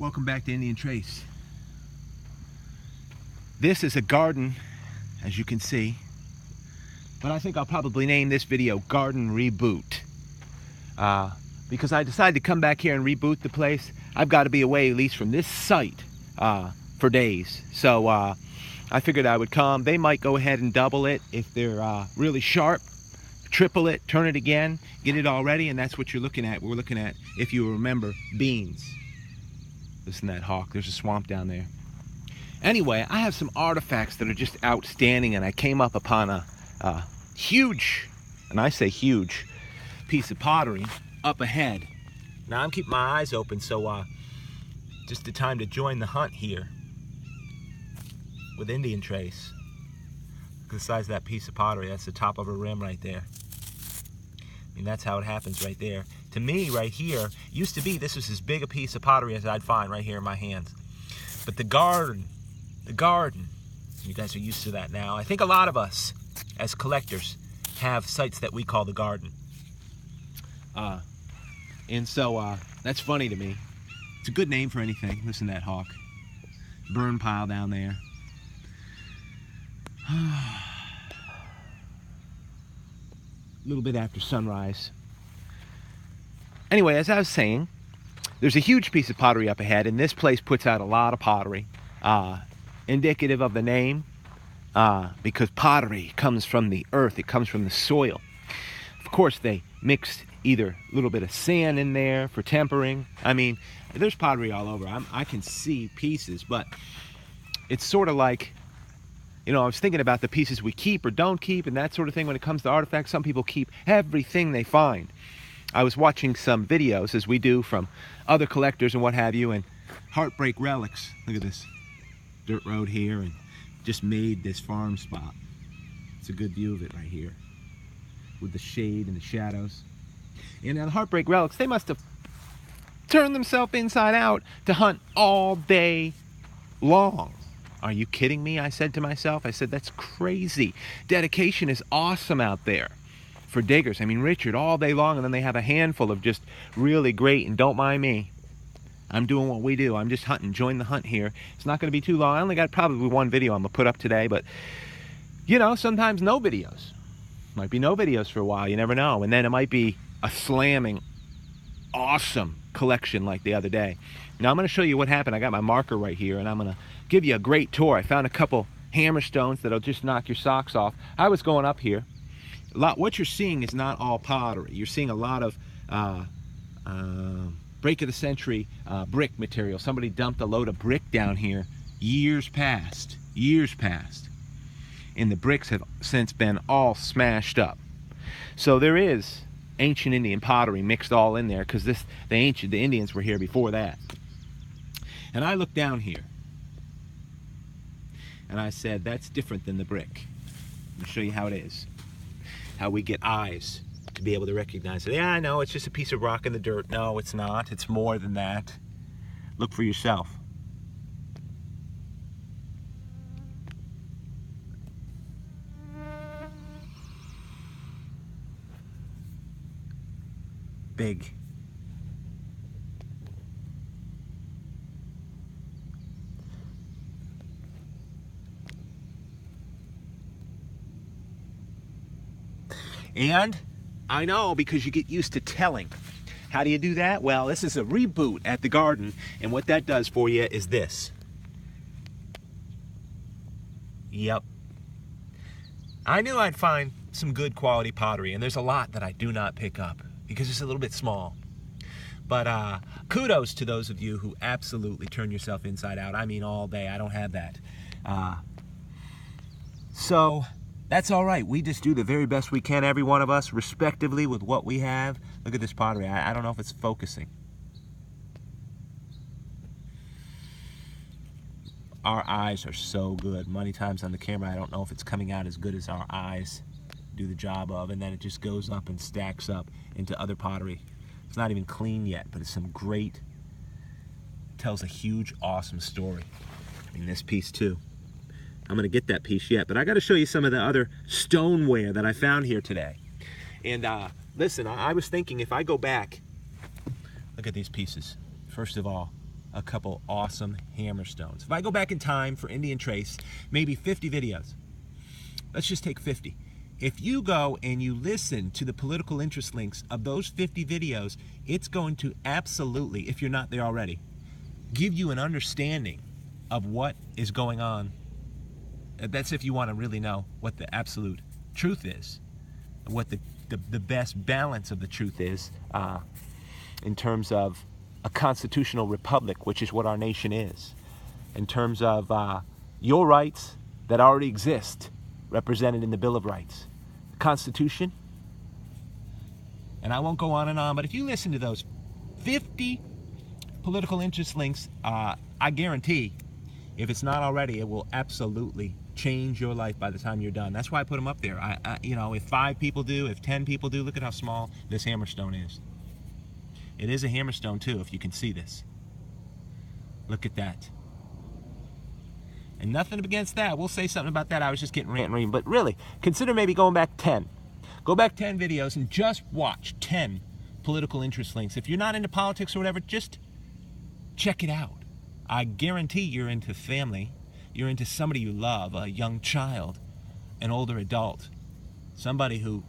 Welcome back to Indian Trace. This is a garden, as you can see, but I think I'll probably name this video Garden Reboot. Because I decided to come back here and reboot the place. I've got to be away at least from this site for days. So I figured I would come. They might go ahead and double it if they're really sharp. Triple it, turn it again, get it all ready, and that's what you're looking at. We're looking at, if you remember, beans. Listen to that hawk. There's a swamp down there. Anyway, I have some artifacts that are just outstanding, and I came up upon a huge, and I say huge, piece of pottery up ahead. Now I'm keeping my eyes open, so just the time to join the hunt here with Indian Trace. Look at the size of that piece of pottery. That's the top of a rim right there. I mean, that's how it happens right there. To me, right here, used to be this was as big a piece of pottery as I'd find right here in my hands. But the garden, you guys are used to that now. I think a lot of us, as collectors, have sites that we call the garden. And so that's funny to me. It's a good name for anything. Listen to that hawk. Burn pile down there. A little bit after sunrise. Anyway, as I was saying, there's a huge piece of pottery up ahead, and this place puts out a lot of pottery. Indicative of the name, because pottery comes from the earth, it comes from the soil. Of course, they mixed either a little bit of sand in there for tempering. I mean, there's pottery all over. I can see pieces, but it's sort of like, you know, I was thinking about the pieces we keep or don't keep and that sort of thing when it comes to artifacts. Some people keep everything they find. I was watching some videos, as we do, from other collectors and what have you, and Heartbreak Relics. Look at this dirt road here, and just made this farm spot. It's a good view of it right here with the shade and the shadows. And on Heartbreak Relics, they must have turned themselves inside out to hunt all day long. Are you kidding me? I said to myself. I said, that's crazy. Dedication is awesome out there for diggers. I mean, Richard, all day long, and then they have a handful of just really great, and don't mind me. I'm doing what we do. I'm just hunting. Join the hunt here. It's not going to be too long. I only got probably one video I'm going to put up today, but, you know, sometimes no videos. Might be no videos for a while. You never know. And then it might be a slamming, awesome collection like the other day. Now, I'm going to show you what happened. I got my marker right here, and I'm going to give you a great tour. I found a couple hammerstones that'll just knock your socks off. I was going up here. What you're seeing is not all pottery. You're seeing a lot of break of the century brick material. Somebody dumped a load of brick down here years past. And the bricks have since been all smashed up. So there is ancient Indian pottery mixed all in there, because the Indians were here before that. And I looked down here and I said, that's different than the brick. I'll show you how it is. How we get eyes to be able to recognize it. Yeah, I know, it's just a piece of rock in the dirt. No, it's not. It's more than that. Look for yourself. Big. And I know, because you get used to telling. How do you do that? Well, this is a reboot at the garden, and what that does for you is this. Yep. I knew I'd find some good quality pottery, and there's a lot that I do not pick up because it's a little bit small. But kudos to those of you who absolutely turn yourself inside out. I mean, all day. I don't have that. So that's all right. We just do the very best we can, every one of us, respectively, with what we have. Look at this pottery. I don't know if it's focusing. Our eyes are so good. Many times on the camera, I don't know if it's coming out as good as our eyes do the job of, and then it just goes up and stacks up into other pottery. It's not even clean yet, but it's some great, tells a huge, awesome story. I mean, this piece too. I'm going to get that piece yet, but I got to show you some of the other stoneware that I found here today. And listen, I was thinking, if I go back, look at these pieces. First of all, a couple awesome hammerstones. If I go back in time for Indian Trace, maybe 50 videos. Let's just take 50. If you go and you listen to the political interest links of those 50 videos, it's going to absolutely, if you're not there already, give you an understanding of what is going on. That's if you want to really know what the absolute truth is, what the best balance of the truth is in terms of a constitutional republic, which is what our nation is, in terms of your rights that already exist, represented in the Bill of Rights, the Constitution. And I won't go on and on, but if you listen to those 50 political interest links, I guarantee, if it's not already, it will absolutely change your life by the time you're done. That's why I put them up there. You know, if 5 people do, if 10 people do, look at how small this hammerstone is. It is a hammerstone too, if you can see this. Look at that. And nothing against that. We'll say something about that. I was just getting ranting. But really, consider maybe going back 10. Go back 10 videos and just watch 10 political interest links. If you're not into politics or whatever, just check it out. I guarantee you're into family. You're into somebody you love, a young child, an older adult, somebody who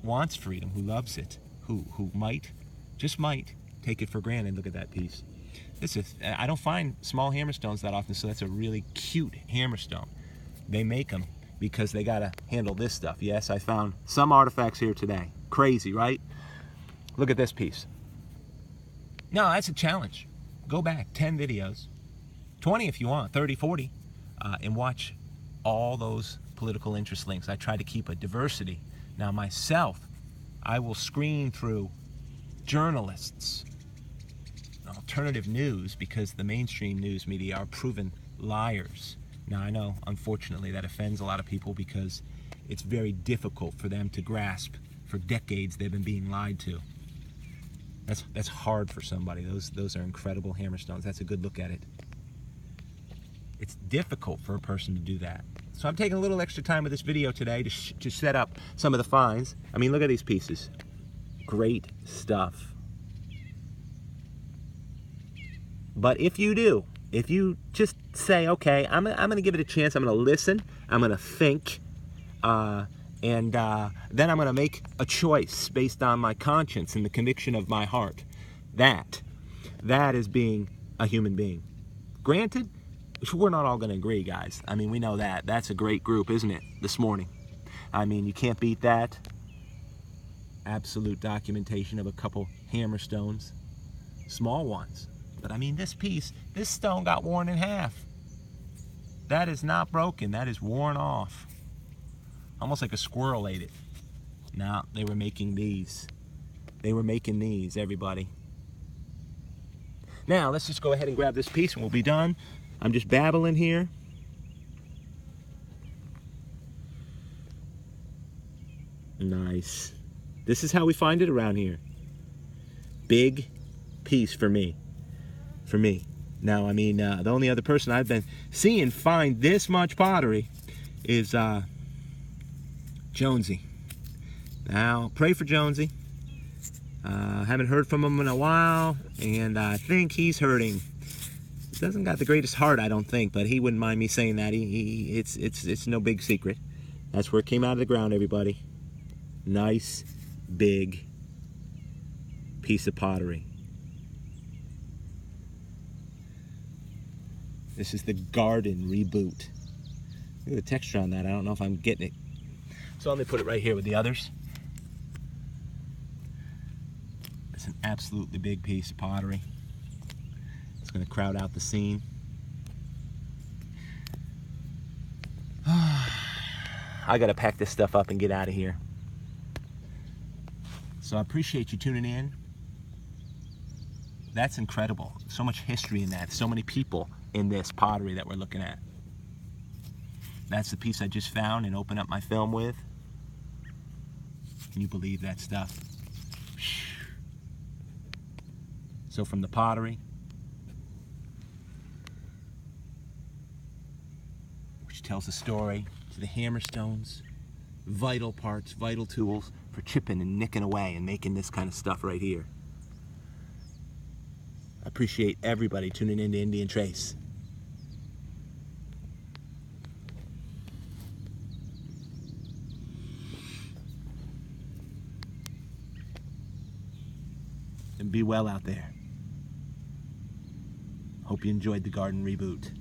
wants freedom, who loves it, who might, just might, take it for granted. Look at that piece. I don't find small hammerstones that often, so that's a really cute hammerstone. They make them because they gotta handle this stuff. Yes, I found some artifacts here today. Crazy, right? Look at this piece. No, that's a challenge. Go back 10 videos, 20 if you want, 30, 40, and watch all those political interest links. I try to keep a diversity. Now myself, I will screen through journalists, alternative news, because the mainstream news media are proven liars. Now I know, unfortunately, that offends a lot of people because it's very difficult for them to grasp. For decades they've been being lied to. That's hard for somebody. Those are incredible hammerstones. That's a good look at it. It's difficult for a person to do that. So I'm taking a little extra time with this video today to set up some of the finds. I mean, look at these pieces. Great stuff. But if you do, if you just say, okay, I'm gonna give it a chance, I'm gonna listen, I'm gonna think, and then I'm gonna make a choice based on my conscience and the conviction of my heart. That is being a human being. Granted, we're not all gonna agree, guys. I mean, we know that. That's a great group, isn't it, this morning? I mean, you can't beat that. Absolute documentation of a couple hammerstones, small ones. But I mean, this stone got worn in half. That is not broken, that is worn off. Almost like a squirrel ate it. No, they were making these. They were making these, everybody. Now, let's just go ahead and grab this piece and we'll be done. I'm just babbling here. Nice. This is how we find it around here. Big piece for me. For me. Now, I mean, the only other person I've been seeing find this much pottery is Jonesy. Now, pray for Jonesy. Haven't heard from him in a while, and I think he's hurting. He doesn't got the greatest heart, I don't think, but he wouldn't mind me saying that. It's no big secret. That's where it came out of the ground, everybody. Nice, big piece of pottery. This is the Garden Reboot. Look at the texture on that. I don't know if I'm getting it. So let me put it right here with the others. It's an absolutely big piece of pottery. It's going to crowd out the scene. I got to pack this stuff up and get out of here. So I appreciate you tuning in. That's incredible. So much history in that. So many people in this pottery that we're looking at. That's the piece I just found and opened up my film with. Can you believe that stuff? So from the pottery, which tells a story, to the hammerstones, vital parts, vital tools for chipping and nicking away and making this kind of stuff right here. appreciate everybody tuning into Indian Trace. And be well out there. Hope you enjoyed the garden reboot.